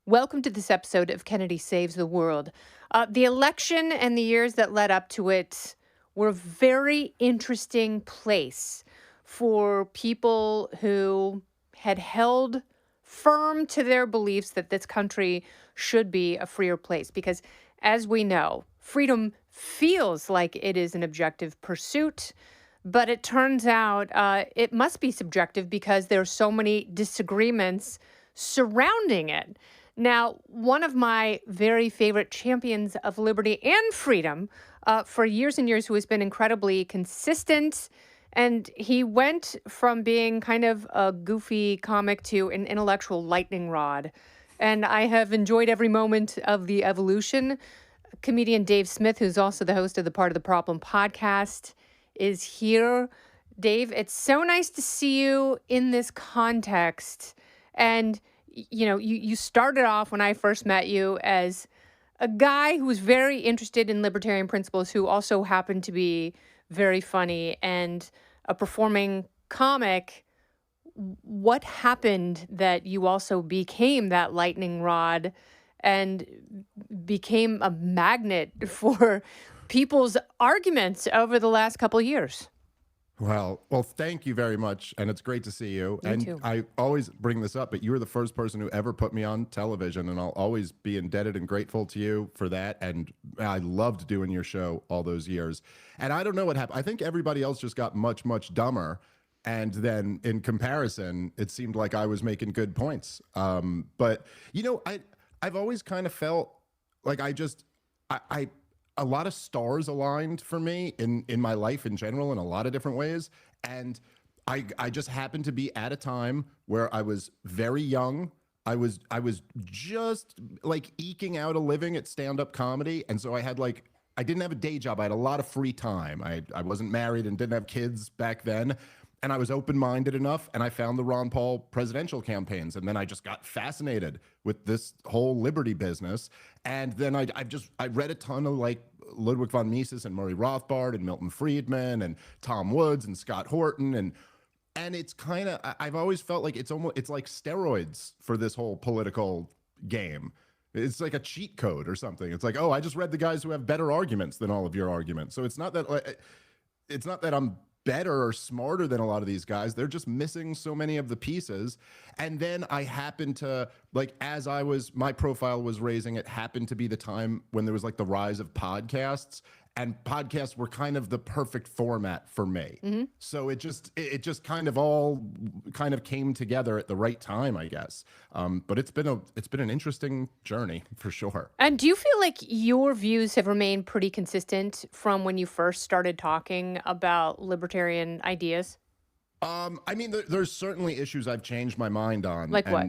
Welcome to this episode of Kennedy Saves the World. The election and the years that led up to it were a very interesting place for people who had held firm to their beliefs that this country should be a freer place. Because, as we know, freedom feels like it is an objective pursuit, but it turns out it must be subjective because there are so many disagreements surrounding it. Now, one of my very favorite champions of liberty and freedom for years and years, who has been incredibly consistent, and he went from being kind of a goofy comic to an intellectual lightning rod. And I have enjoyed every moment of the evolution. Comedian Dave Smith, who's also the host of the Part of the Problem podcast, is here. Dave, it's so nice to see you in this context. And you started off when I first met you as a guy who was very interested in libertarian principles, who also happened to be very funny and a performing comic. What happened that you also became that lightning rod and became a magnet for people's arguments over the last couple of years? Well, thank you very much, and it's great to see you. You And too. I always bring this up, but you were the first person who ever put me on television, and I'll always be indebted and grateful to you for that. And I loved doing your show all those years. And I don't know what happened. I think everybody else just got much, much dumber. And then in comparison, it seemed like I was making good points. But I've always kind of felt like I a lot of stars aligned for me in my life in general in a lot of different ways. And I just happened to be at a time where I was very young. I was just like eking out a living at stand-up comedy. And so I didn't have a day job. I had a lot of free time. I wasn't married and didn't have kids back then. And I was open-minded enough, and I found the Ron Paul presidential campaigns, and then I just got fascinated with this whole liberty business. And then I read a ton of like Ludwig von Mises and Murray Rothbard and Milton Friedman and Tom Woods and Scott Horton, and it's kind of, I've always felt like it's like steroids for this whole political game. It's like a cheat code or something. It's like, oh, I just read the guys who have better arguments than all of your arguments. So it's not that I'm better or smarter than a lot of these guys. They're just missing so many of the pieces. And then I happened to, like, as my profile was raising, it happened to be the time when there was like the rise of podcasts, and podcasts were kind of the perfect format for me. Mm-hmm. So it just kind of all kind of came together at the right time, I guess. But it's been an interesting journey for sure. And do you feel like your views have remained pretty consistent from when you first started talking about libertarian ideas? I mean, there's certainly issues I've changed my mind on. Like what?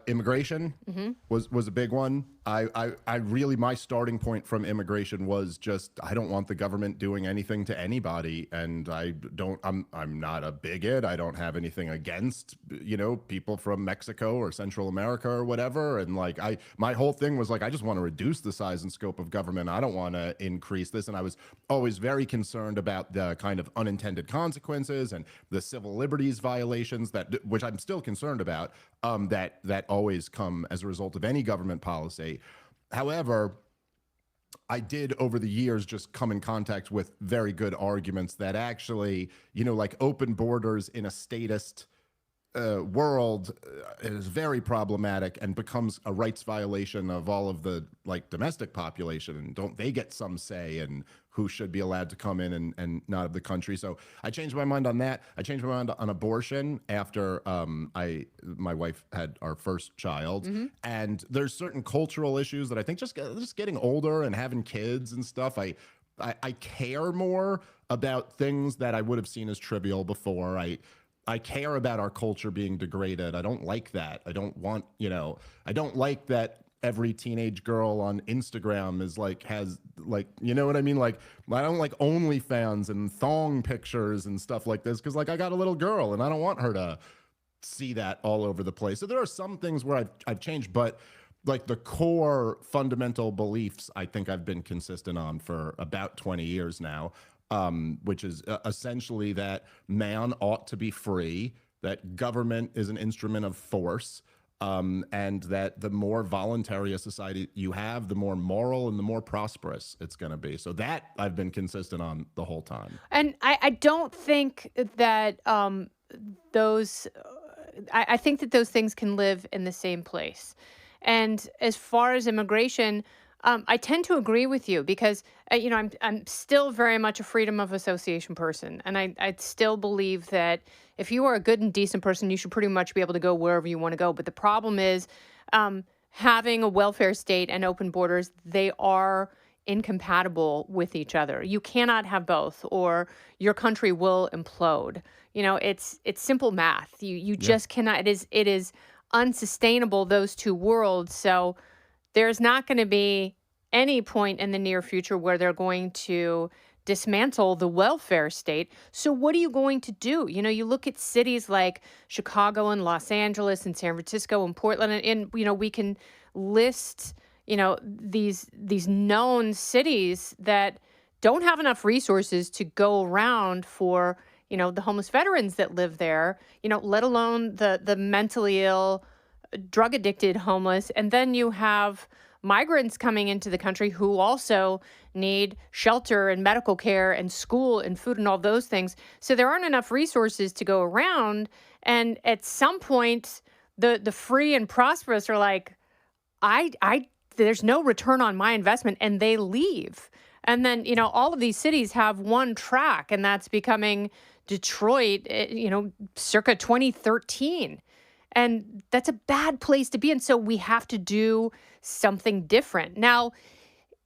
Immigration Mm-hmm. was a big one. I really, my starting point from immigration was just, I don't want the government doing anything to anybody, and I'm not a bigot. I don't have anything against, people from Mexico or Central America or whatever. And like, my whole thing was like, I just want to reduce the size and scope of government. I don't want to increase this. And I was always very concerned about the kind of unintended consequences and the civil liberties violations which I'm still concerned about, that always come as a result of any government policy. However, I did over the years just come in contact with very good arguments that actually, like open borders in a statist world is very problematic and becomes a rights violation of all of the like domestic population. And don't they get some say in who should be allowed to come in and not of the country? So I changed my mind on that. I changed my mind on abortion after my wife had our first child. Mm-hmm. And there's certain cultural issues that I think just getting older and having kids and stuff, I care more about things that I would have seen as trivial before. I care about our culture being degraded. I don't like that. I don't want, I don't like that every teenage girl on Instagram has you know what I mean? Like, I don't like OnlyFans and thong pictures and stuff like this, because like I got a little girl and I don't want her to see that all over the place. So there are some things where I've changed, but like the core fundamental beliefs, I think I've been consistent on for about 20 years now. Which is essentially that man ought to be free, that government is an instrument of force, and that the more voluntary a society you have, the more moral and the more prosperous it's going to be. So that I've been consistent on the whole time. And I don't think that those, I think that those things can live in the same place. And as far as immigration, I tend to agree with you because I'm still very much a freedom of association person, and I still believe that if you are a good and decent person, you should pretty much be able to go wherever you want to go. But the problem is, having a welfare state and open borders, they are incompatible with each other. You cannot have both, or your country will implode. It's simple math. You Yeah. just cannot. It is unsustainable, those two worlds. So there's not going to be any point in the near future where they're going to dismantle the welfare state. So what are you going to do? You look at cities like Chicago and Los Angeles and San Francisco and Portland, and we can list, these known cities that don't have enough resources to go around for, the homeless veterans that live there, let alone the mentally ill, drug addicted homeless. And then you have migrants coming into the country who also need shelter and medical care and school and food and all those things. So there aren't enough resources to go around. And at some point, the free and prosperous are like, I there's no return on my investment, and they leave. And then, all of these cities have one track, and that's becoming Detroit, circa 2013. And that's a bad place to be. And so we have to do something different. Now,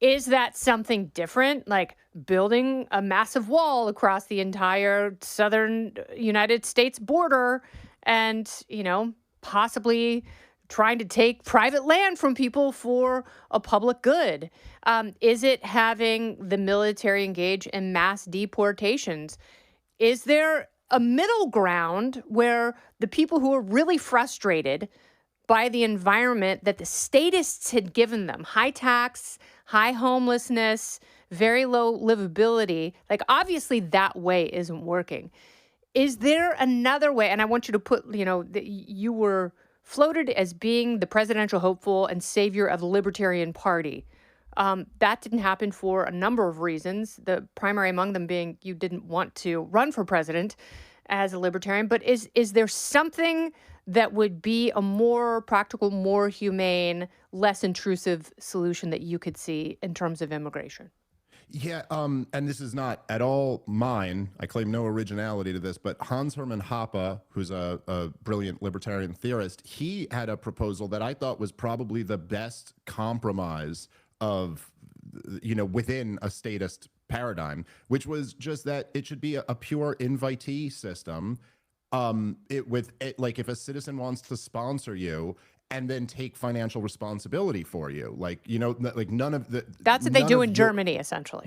is that something different, like building a massive wall across the entire southern United States border and, possibly trying to take private land from people for a public good? Is it having the military engage in mass deportations? Is there a middle ground where the people who are really frustrated by the environment that the statists had given them, high tax, high homelessness, very low livability, like obviously that way isn't working. Is there another way? And I want you to put, that you were floated as being the presidential hopeful and savior of the Libertarian Party. That didn't happen for a number of reasons, the primary among them being you didn't want to run for president as a libertarian. But is there something that would be a more practical, more humane, less intrusive solution that you could see in terms of immigration? Yeah, and this is not at all mine. I claim no originality to this, but Hans Hermann Hoppe, who's a brilliant libertarian theorist, he had a proposal that I thought was probably the best compromise of, within a statist paradigm, which was just that it should be a pure invitee system. Like if a citizen wants to sponsor you and then take financial responsibility for you, like like none of the That's what they none do of in your, Germany, essentially.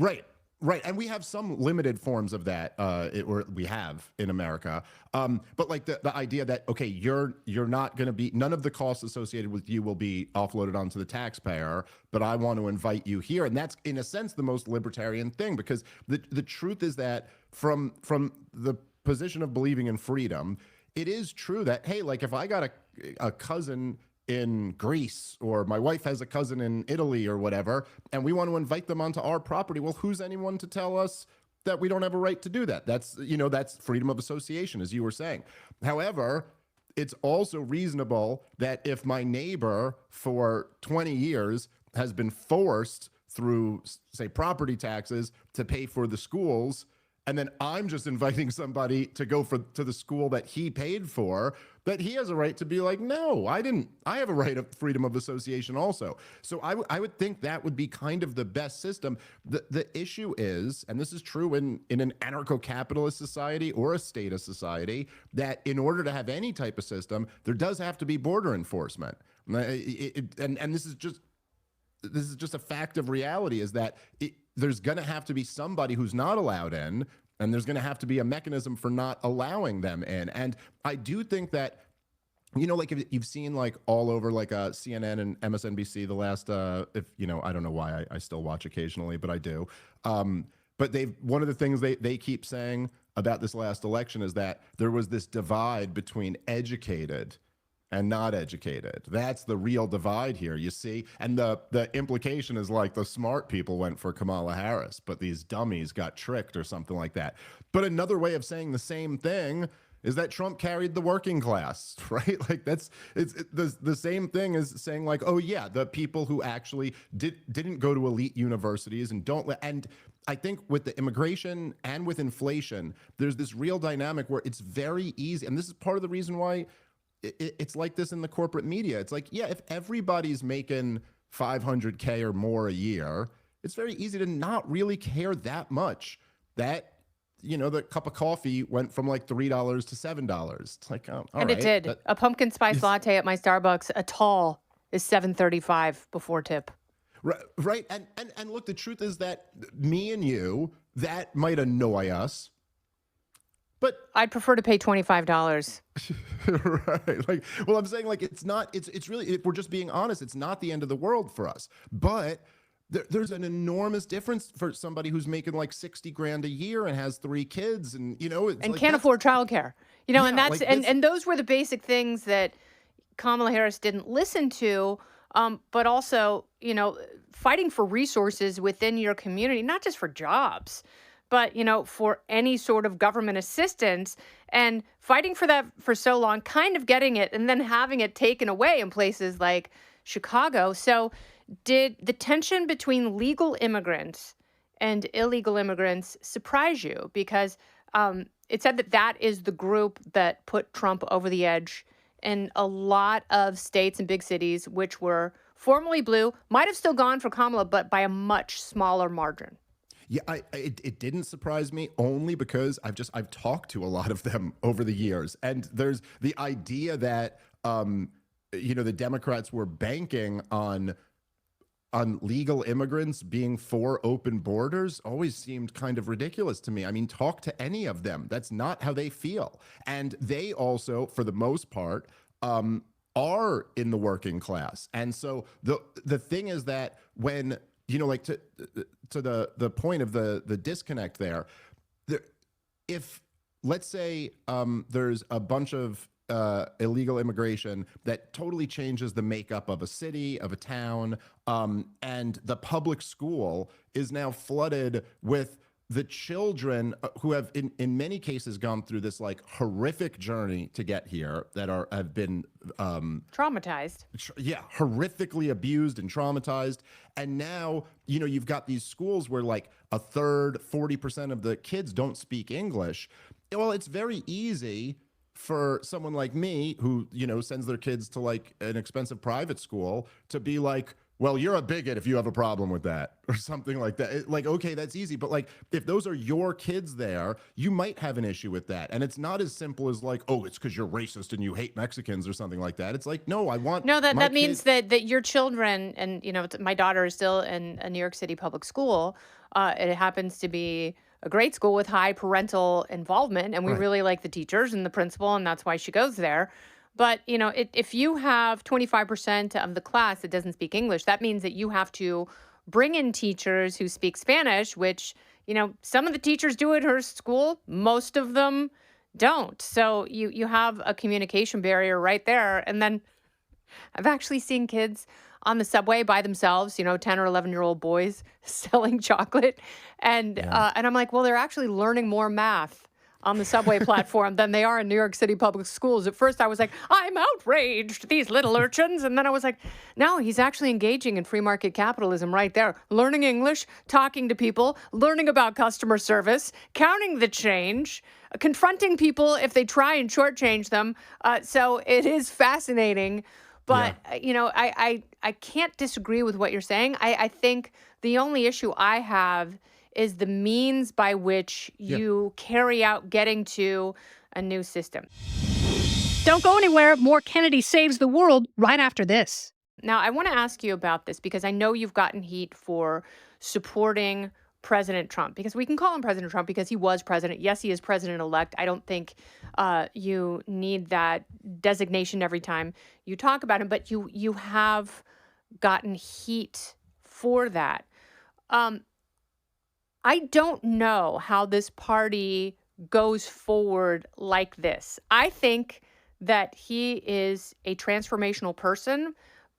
right, and we have some limited forms of that, or we have in America. But like the idea that okay, you're not going to be, none of the costs associated with you will be offloaded onto the taxpayer, but I want to invite you here, and that's in a sense the most libertarian thing, because the truth is that from the position of believing in freedom, it is true that hey, like if I got a cousin in Greece, or my wife has a cousin in Italy or whatever, and we want to invite them onto our property, well, who's anyone to tell us that we don't have a right to do that? That's freedom of association, as you were saying. However, it's also reasonable that if my neighbor for 20 years has been forced through, say, property taxes to pay for the schools, and then I'm just inviting somebody to go to the school that he paid for, that he has a right to be like, no, I didn't. I have a right of freedom of association also. So I would think that would be kind of the best system. The issue is, and this is true in an anarcho-capitalist society or a statist society, that in order to have any type of system, there does have to be border enforcement. And this is just a fact of reality, is that there's going to have to be somebody who's not allowed in, and there's going to have to be a mechanism for not allowing them in. And I do think that, like if you've seen like all over like CNN and MSNBC the last, I don't know why I still watch occasionally, but I do. But one of the things they keep saying about this last election is that there was this divide between educated and not educated. That's the real divide here, you see? And the implication is like the smart people went for Kamala Harris, but these dummies got tricked or something like that. But another way of saying the same thing is that Trump carried the working class, right? Like it's the same thing as saying like, oh yeah, the people who actually didn't go to elite universities and don't and I think with the immigration and with inflation, there's this real dynamic where it's very easy, and this is part of the reason why it's like this in the corporate media. It's like, yeah, if everybody's making 500K or more a year, it's very easy to not really care that much that, the cup of coffee went from like $3 to $7. It's like, oh, all And it right. did. A pumpkin spice latte at my Starbucks, a tall, is $7.35 before tip. Right. And look, the truth is that me and you, that might annoy us. But I'd prefer to pay $25. right. Like, well, I'm saying like, it's really, if we're just being honest, it's not the end of the world for us. But there's an enormous difference for somebody who's making like 60 grand a year and has 3 kids and, it's and like, can't afford childcare, yeah, and that's, like and those were the basic things that Kamala Harris didn't listen to. But also, fighting for resources within your community, not just for jobs, but, for any sort of government assistance, and fighting for that for so long, kind of getting it and then having it taken away in places like Chicago. So did the tension between legal immigrants and illegal immigrants surprise you? Because it said that is the group that put Trump over the edge in a lot of states and big cities, which were formerly blue, might have still gone for Kamala, but by a much smaller margin. Yeah, it didn't surprise me only because I've talked to a lot of them over the years, and there's the idea that the Democrats were banking on legal immigrants being for open borders always seemed kind of ridiculous to me. I mean, talk to any of them. That's not how they feel. And they also, for the most part, are in the working class. And so the thing is that when, like to the point of the disconnect there, if let's say there's a bunch of illegal immigration that totally changes the makeup of a city, of a town, and the public school is now flooded with the children who have in many cases gone through this like horrific journey to get here, that have been traumatized. Horrifically abused and traumatized. And now, you've got these schools where like a third, 40% of the kids don't speak English. Well, it's very easy for someone like me who, sends their kids to like an expensive private school to be like, well, you're a bigot if you have a problem with that, or something like that. Like, okay, that's easy. But like, if those are your kids there, you might have an issue with that. And it's not as simple as like, oh, it's because you're racist and you hate Mexicans or something like that. It's like, no, I want that means that your children, and my daughter is still in a New York City public school. It happens to be a great school with high parental involvement, and we really like the teachers and the principal, and that's why she goes there. But, if you have 25% of the class that doesn't speak English, that means that you have to bring in teachers who speak Spanish, which, some of the teachers do at her school. Most of them don't. So you have a communication barrier right there. And then I've actually seen kids on the subway by themselves, 10 or 11-year-old boys selling chocolate. And I'm like, well, they're actually learning more math on the subway platform than they are in New York City public schools. At first I was like, I'm outraged, these little urchins. And then I was like, no, he's actually engaging in free market capitalism right there. Learning English, talking to people, learning about customer service, counting the change, confronting people if they try and shortchange them. So it is fascinating. But, I can't disagree with what you're saying. I think the only issue I have is the means by which you carry out getting to a new system. Don't go anywhere. More Kennedy Saves the World right after this. Now, I want to ask you about this because I know you've gotten heat for supporting President Trump, because we can call him President Trump because he was president. Yes, he is president-elect. I don't think you need that designation every time you talk about him, but you have gotten heat for that. I don't know how this party goes forward like this. I think that he is a transformational person,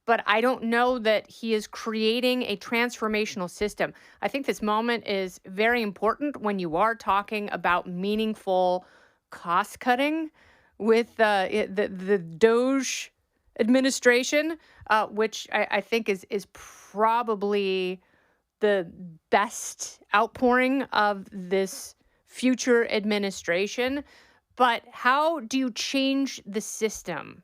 but I don't know that he is creating a transformational system. I think this moment is very important when you are talking about meaningful cost cutting with the Doge administration, which I think is probably the best outpouring of this future administration. But how do you change the system?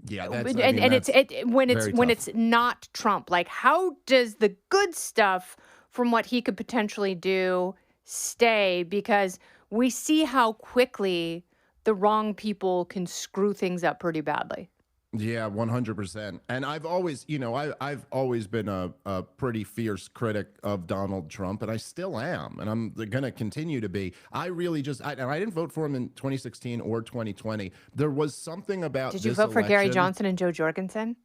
Yeah, And, I mean, and it's that's it when very it's tough. not Trump. Like, how does the good stuff from what he could potentially do stay? Because we see how quickly the wrong people can screw things up pretty badly. Yeah, 100%. And I've always, I've always been a pretty fierce critic of Donald Trump, and I still am, and I'm going to continue to be. I really and I didn't vote for him in 2016 or 2020. There was something about Did you this vote for Gary election. Johnson and Joe Jorgensen?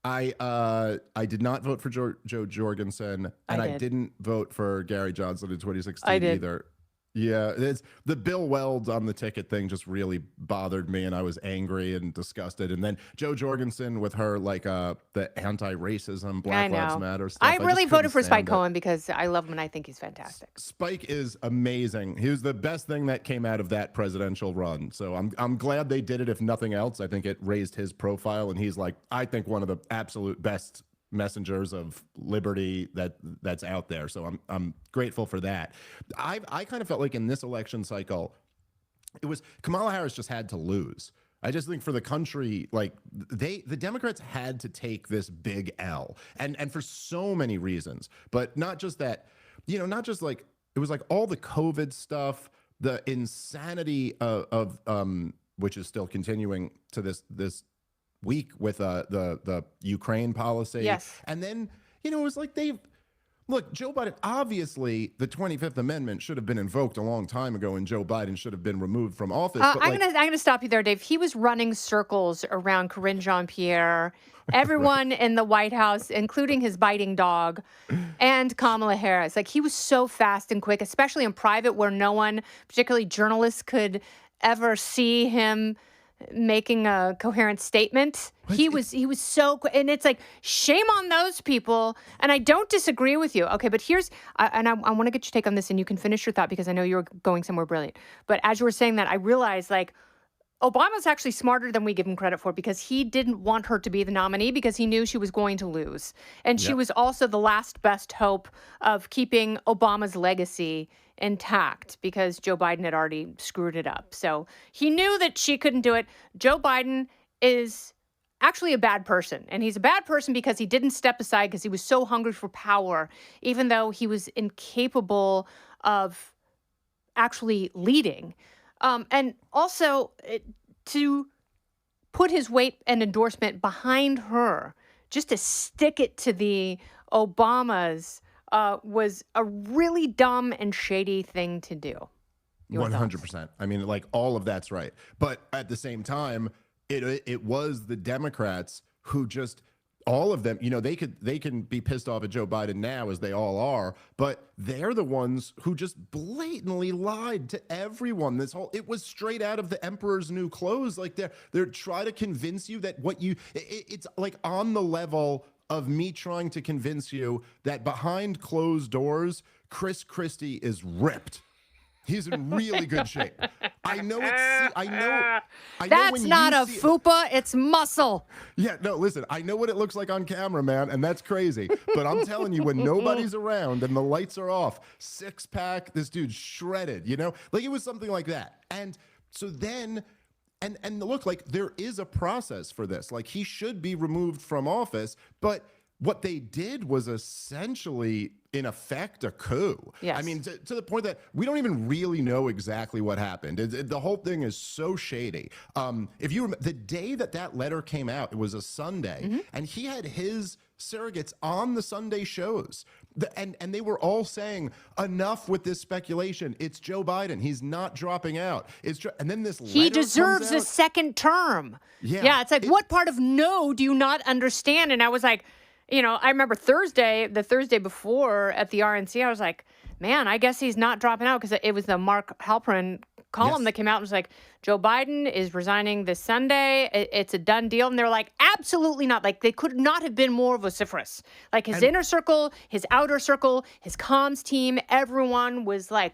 I did not vote for Joe Jorgensen, I and I did. didn't vote for Gary Johnson in I 2016 did. either. Yeah, it's the Bill Weld on the ticket thing just really bothered me, and I was angry and disgusted. And then Joe Jorgensen with her the anti-racism, I Black Lives know. Matter I stuff. I really just couldn't voted for Spike stand it. Cohen because I love him and I think he's fantastic. Spike is amazing. He was the best thing that came out of that presidential run. So I'm glad they did it. If nothing else, I think it raised his profile, and he's I think one of the absolute best messengers of liberty that's out there. So I'm grateful for that. I kind of felt like in this election cycle, it was Kamala Harris just had to lose. I just think for the country, the Democrats had to take this big L, and for so many reasons, but not just that, not just it was all the COVID stuff, the insanity of which is still continuing to this week with the Ukraine policy. Yes. And then, it was look, Joe Biden, obviously the 25th Amendment should have been invoked a long time ago, and Joe Biden should have been removed from office. But I'm gonna stop you there, Dave. He was running circles around Corinne Jean-Pierre, right. everyone in the White House, including his biting dog, and Kamala Harris. Like, he was so fast and quick, especially in private, where no one, particularly journalists, could ever see him making a coherent statement. He was so quick, and it's shame on those people. And I don't disagree with you. Okay, but here's I want to get your take on this, and you can finish your thought because I know you're going somewhere brilliant. But as you were saying that, I realized Obama's actually smarter than we give him credit for, because he didn't want her to be the nominee because he knew she was going to lose. And she Yep. was also the last best hope of keeping Obama's legacy intact because Joe Biden had already screwed it up. So he knew that she couldn't do it. Joe Biden is actually a bad person. And he's a bad person because he didn't step aside because he was so hungry for power, even though he was incapable of actually leading. And also to put his weight and endorsement behind her, just to stick it to the Obamas, was a really dumb and shady thing to do. Your thoughts? 100%. I mean, all of that's right. But at the same time, it was the Democrats who just all of them, they can be pissed off at Joe Biden now, as they all are, but they're the ones who just blatantly lied to everyone. It was straight out of the Emperor's New Clothes. They're trying to convince you that it's on the level of me trying to convince you that behind closed doors, Chris Christie is ripped. He's in really good shape. I know That's when not you a see fupa, it's muscle. Yeah, no, listen, I know what it looks like on camera, man, and that's crazy. But I'm telling you, when nobody's around and the lights are off, six pack, this dude's shredded, it was something like that. And so then, and look, there is a process for this. He should be removed from office, but what they did was essentially, in effect, a coup. Yes. I mean, to the point that we don't even really know exactly what happened. The whole thing is so shady. If you remember, the day that letter came out, it was a Sunday, and he had his surrogates on the Sunday shows. And they were all saying, enough with this speculation. It's Joe Biden. He's not dropping out. And then this letter He deserves comes a second term. Yeah. It's what part of no do you not understand? And I was like, I remember the Thursday before at the RNC, I was like, man, I guess he's not dropping out, because it was the Mark Halperin column Yes. that came out and was like, Joe Biden is resigning this Sunday. It's a done deal. And they're like, absolutely not. Like, they could not have been more vociferous. Like, his And inner circle, his outer circle, his comms team, everyone was like,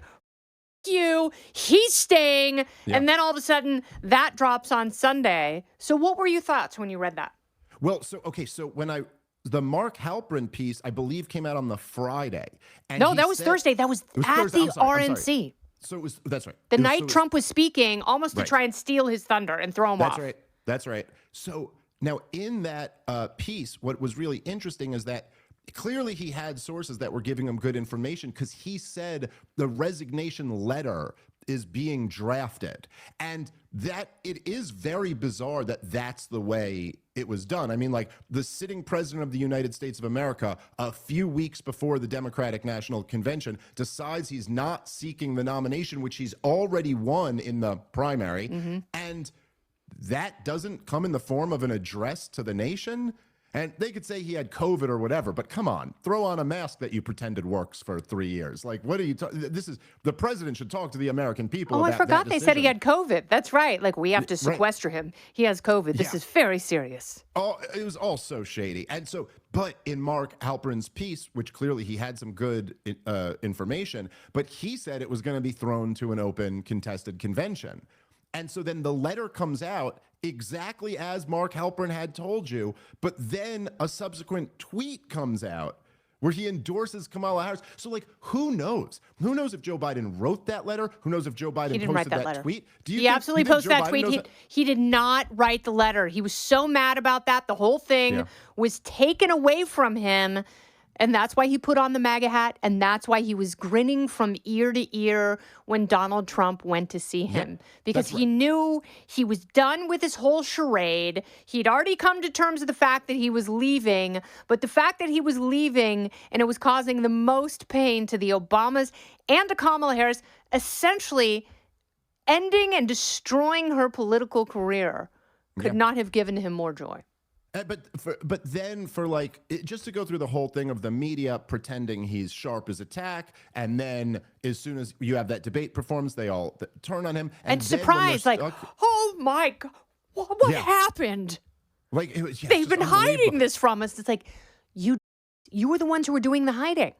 you, he's staying. yeah. And then all of a sudden, that drops on Sunday. So what were your thoughts when you read that? Well, so okay, so the Mark Halperin piece, I believe, came out on the Friday, and No, he that was said Thursday. That was it was at Thursday. the I'm sorry. RNC. So it was that's right. The It was, night Trump was speaking, almost to right. try and steal his thunder and throw him That's off. right. That's right. So now in that piece, what was really interesting is that clearly he had sources that were giving him good information because he said the resignation letter is being drafted, and that it is very bizarre that that's the way it was done. I mean, like the sitting president of the United States of America, a few weeks before the Democratic National Convention, decides he's not seeking the nomination, which he's already won in the primary, and that doesn't come in the form of an address to the nation. And they could say he had COVID or whatever, but come on, throw on a mask that you pretended works for 3 years. Like, what are you talking? This is the president should talk to the American people. Oh, about I forgot that they said he decision. had COVID. That's right. Like, we have to Right. sequester him. He has COVID. This Yeah. is very serious. Oh, it was all so shady. And so, but in Mark Halperin's piece, which clearly he had some good information, but he said it was going to be thrown to an open contested convention. And so then the letter comes out exactly as Mark Halperin had told you, but then a subsequent tweet comes out where he endorses Kamala Harris. So, like, who knows? Who knows if Joe Biden wrote that letter? Who knows if Joe Biden He didn't write posted that letter. tweet? Do He absolutely you think posted Joe that Biden tweet. knows that? He did not write the letter. He was so mad about that. The whole thing Yeah. was taken away from him. And that's why he put on the MAGA hat. And that's why he was grinning from ear to ear when Donald Trump went to see him. Because that's he knew he was done with his whole charade. He'd already come to terms with the fact that he was leaving. But the fact that he was leaving and it was causing the most pain to the Obamas and to Kamala Harris, essentially ending and destroying her political career, could not have given him more joy. But then for like just to go through the whole thing of the media pretending he's sharp as a tack, and then as soon as you have that debate performance, they all turn on him And then when surprise, they're like, stuck- oh my God, what Yeah. happened? like it was, yeah, They've it's been just hiding unbelievable. this from us. It's like, you were the ones who were doing the hiding.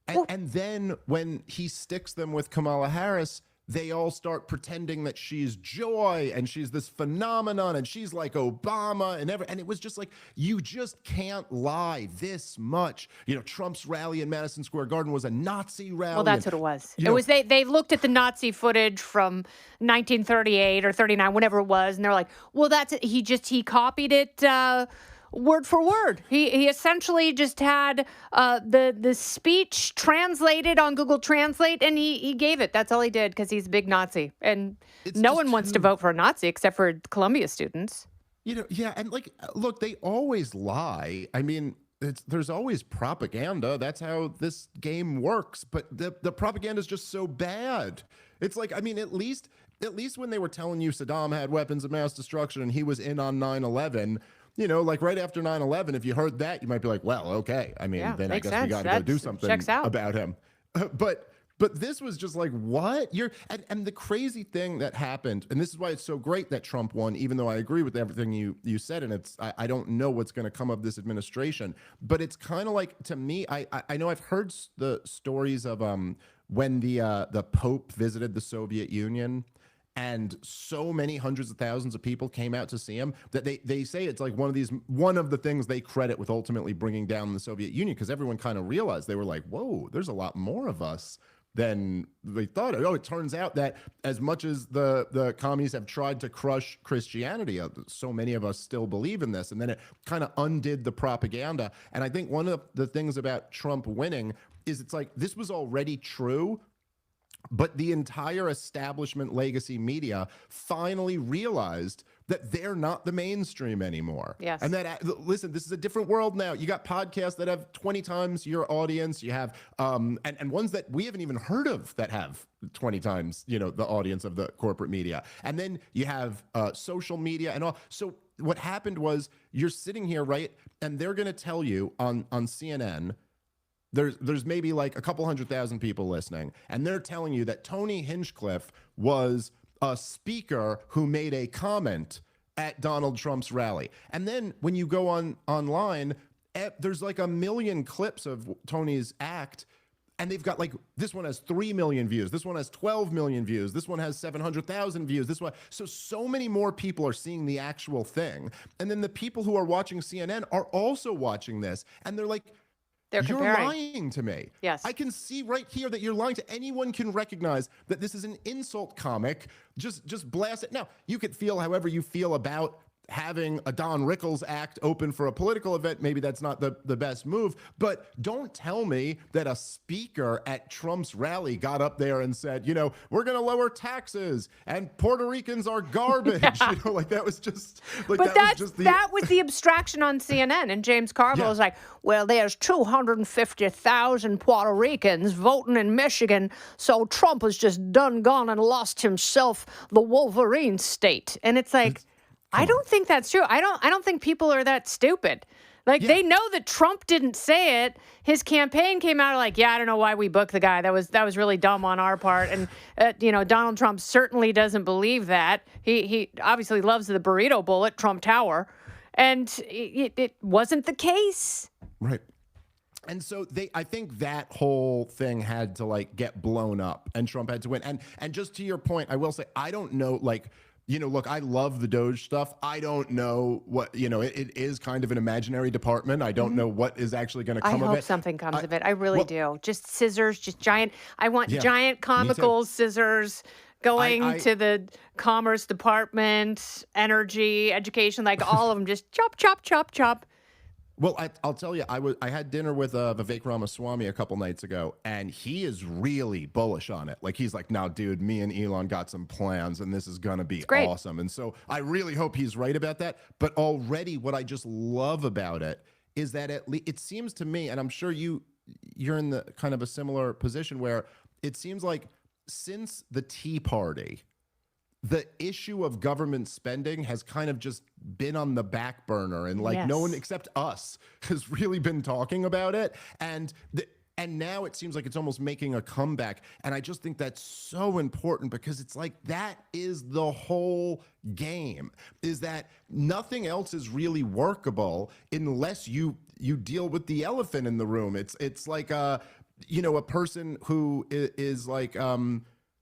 And then when he sticks them with Kamala Harris, they all start pretending that she's joy and she's this phenomenon and she's like Obama and it was just like, you just can't lie this much. You know, Trump's rally in Madison Square Garden was a Nazi rally. Well, that's and, what it was. you It know, was they looked at the Nazi footage from 1938 or 39, whenever it was, and they're like, well, that's it. He copied it word for word. He essentially just had the speech translated on Google Translate, and he gave it. That's all he did because he's a big Nazi, and It's no just one wants to too- vote for a Nazi except for Columbia students. You know, yeah, and like, look, they always lie. I mean, there's always propaganda. That's how this game works. But the propaganda is just so bad. It's like, I mean, at least when they were telling you Saddam had weapons of mass destruction and he was in on 9/11, you know, like right after 9/11, if you heard that, you might be like, well, okay. I mean, Yeah, then I makes guess we sense. got to go do That's- something checks out. about him. But this was just like, what? And the crazy thing that happened, and this is why it's so great that Trump won, even though I agree with everything you said, and I don't know what's going to come of this administration, but it's kind of like, to me, I know I've heard the stories of when the Pope visited the Soviet Union. And so many hundreds of thousands of people came out to see him that they say it's like one of the things they credit with ultimately bringing down the Soviet Union, because everyone kind of realized, they were like, whoa, there's a lot more of us than they thought. Oh, it turns out that as much as the commies have tried to crush Christianity, so many of us still believe in this. And then it kind of undid the propaganda. And I think one of the things about Trump winning is it's like, this was already true, but the entire establishment legacy media finally realized that they're not the mainstream anymore. Yes. And that, listen, this is a different world now. You got podcasts that have 20 times your audience. You have, and ones that we haven't even heard of that have 20 times, you know, the audience of the corporate media. And then you have social media and all. So what happened was, you're sitting here, right? And they're going to tell you on CNN there's maybe like a couple 100,000 people listening, and they're telling you that Tony Hinchcliffe was a speaker who made a comment at Donald Trump's rally. And then when you go online, there's like a million clips of Tony's act, and they've got like, this one has 3 million views, this one has 12 million views, this one has 700,000 views, this one. So many more people are seeing the actual thing. And then the people who are watching CNN are also watching this, and they're like, They're you're comparing. lying to me. Yes. I can see right here that you're lying to anyone can recognize that this is an insult comic. Just blast it. Now, you could feel however you feel about having a Don Rickles act open for a political event. Maybe that's not the best move, but don't tell me that a speaker at Trump's rally got up there and said, you know, we're going to lower taxes and Puerto Ricans are garbage. Yeah. You know, like that was just like, But that was the abstraction on CNN. And James Carville was like, well, there's 250,000 Puerto Ricans voting in Michigan, so Trump has just done gone and lost himself the Wolverine state. And it's like, I don't think that's true. I don't think people are that stupid. Like, they know that Trump didn't say it. His campaign came out like, yeah, I don't know why we booked the guy. That was really dumb on our part. And, you know, Donald Trump certainly doesn't believe that. He obviously loves the burrito bowl at Trump Tower. And it wasn't the case. Right. And so I think that whole thing had to like get blown up and Trump had to win. And just to your point, I will say, I don't know, like, you know, look, I love the Doge stuff. I don't know what, you know, it is kind of an imaginary department. I don't know what is actually going to come of it. I hope something comes of it. I really do. Just scissors, just giant. I want giant me comical too. scissors going to the Commerce Department, energy, education, like all of them. Just chop, chop, chop, chop. Well, I'll tell you, I had dinner with Vivek Ramaswamy a couple nights ago, and he is really bullish on it. Like, he's like, "No, dude, me and Elon got some plans, and this is gonna be awesome." And so I really hope he's right about that. But already, what I just love about it is that it seems to me, and I'm sure you're in the kind of a similar position where it seems like since the Tea Party, the issue of government spending has kind of just been on the back burner, and like no one except us has really been talking about it. And now it seems like it's almost making a comeback. And I just think that's so important because it's like that is the whole game, is that nothing else is really workable unless you deal with the elephant in the room. It's like you know, a person who is like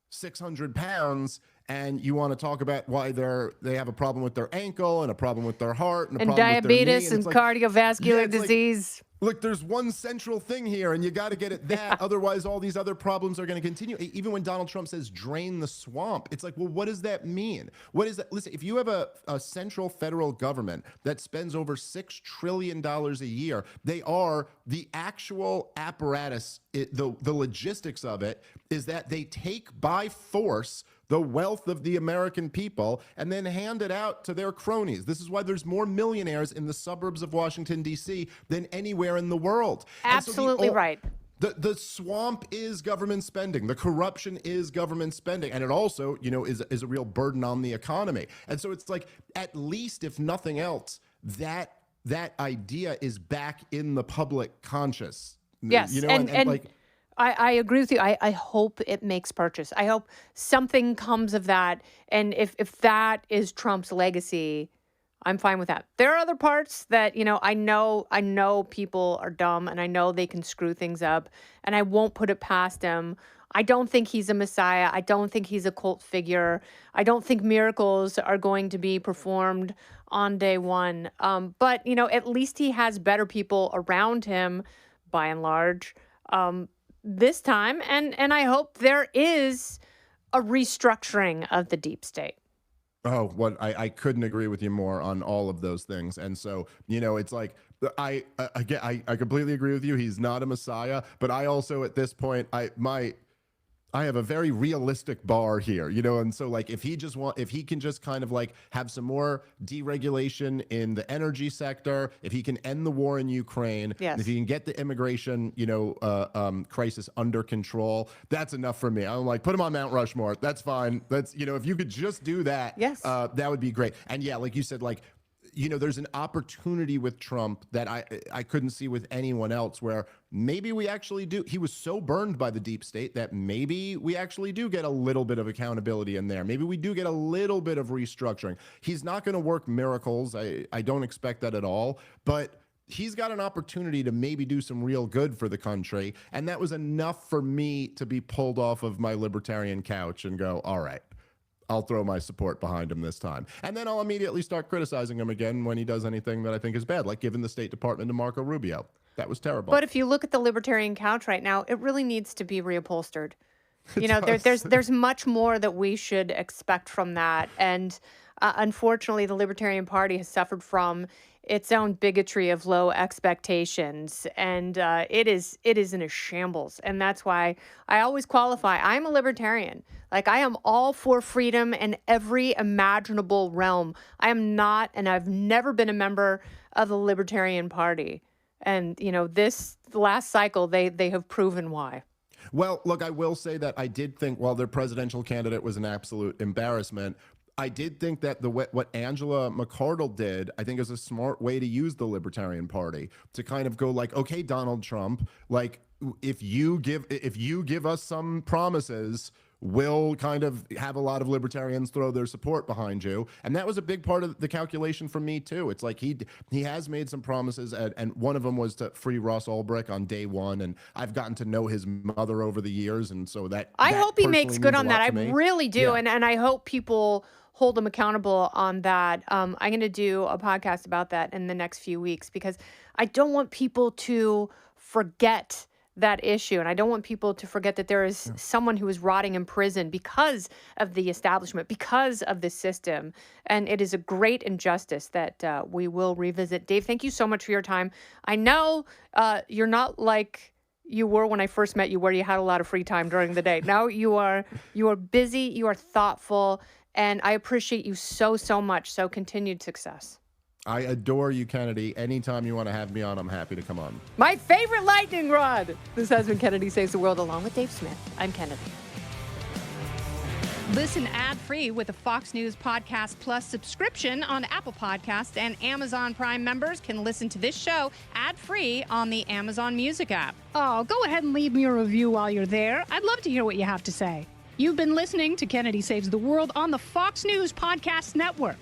600 pounds, and you want to talk about why they have a problem with their ankle and a problem with their heart and a problem diabetes with their knee, and cardiovascular disease. Look, there's one central thing here, and you got to get at that. Otherwise, all these other problems are going to continue. Even when Donald Trump says drain the swamp, it's like, well, what does that mean? What is that? Listen, if you have a central federal government that spends over $6 trillion a year, they are the actual apparatus, the logistics of it is that they take by force the wealth of the American people and then hand it out to their cronies. This is why there's more millionaires in the suburbs of Washington, D.C. than anywhere in the world. Absolutely right. The swamp is government spending. The corruption is government spending. And it also, you know, is a real burden on the economy. And so it's like, at least if nothing else, that idea is back in the public conscious. Yes. You know, and like, I agree with you. I hope it makes purchase. I hope something comes of that. And if that is Trump's legacy, I'm fine with that. There are other parts that, you know, I know people are dumb and I know they can screw things up, and I won't put it past him. I don't think he's a messiah. I don't think he's a cult figure. I don't think miracles are going to be performed on day one. But, you know, at least he has better people around him by and large. This time, and I hope there is a restructuring of the deep state. Oh, what I couldn't agree with you more on all of those things. And so, you know, it's like I completely agree with you. He's not a messiah, but I also at this point I have a very realistic bar here, you know, and so like if he can just kind of like have some more deregulation in the energy sector, if he can end the war in Ukraine, if he can get the immigration, you know, crisis under control, that's enough for me. I'm like, put him on Mount Rushmore. That's fine. That's, you know, if you could just do that, that would be great. And yeah, like you said, like, there's an opportunity with Trump that I couldn't see with anyone else, where maybe we actually do. He was so burned by the deep state that maybe we actually do get a little bit of accountability in there. Maybe we do get a little bit of restructuring. He's not going to work miracles. I don't expect that at all. But he's got an opportunity to maybe do some real good for the country. And that was enough for me to be pulled off of my libertarian couch and go, all right, I'll throw my support behind him this time. And then I'll immediately start criticizing him again when he does anything that I think is bad, like giving the State Department to Marco Rubio. That was terrible. But if you look at the libertarian couch right now, it really needs to be reupholstered. There's much more that we should expect from that. And unfortunately, the Libertarian Party has suffered from its own bigotry of low expectations, and it is in a shambles. And that's why I always qualify. I'm a libertarian. Like, I am all for freedom in every imaginable realm. I am not, and I've never been a member of the Libertarian Party. And this last cycle, they have proven why. Well, look, I will say that I did think while their presidential candidate was an absolute embarrassment, I did think that what Angela McArdle did, I think, is a smart way to use the Libertarian Party to kind of go like, okay, Donald Trump, like if you give us some promises, we'll kind of have a lot of libertarians throw their support behind you. And that was a big part of the calculation for me too. It's like he has made some promises, and one of them was to free Ross Ulbricht on day one. And I've gotten to know his mother over the years, and so I hope he makes good on that. I me. really do, Yeah. and I hope people hold him accountable on that. I'm going to do a podcast about that in the next few weeks, because I don't want people to forget that issue. And I don't want people to forget that there is someone who is rotting in prison because of the establishment, because of the system. And it is a great injustice that we will revisit. Dave, thank you so much for your time. I know you're not like you were when I first met you, where you had a lot of free time during the day. Now you are busy, you are thoughtful, and I appreciate you so, so much. So continued success. I adore you, Kennedy. Anytime you want to have me on, I'm happy to come on. My favorite lightning rod. This has been Kennedy Saves the World, along with Dave Smith. I'm Kennedy. Listen ad-free with a Fox News Podcast Plus subscription on Apple Podcasts, and Amazon Prime members can listen to this show ad-free on the Amazon Music app. Oh, go ahead and leave me a review while you're there. I'd love to hear what you have to say. You've been listening to Kennedy Saves the World on the Fox News Podcast Network.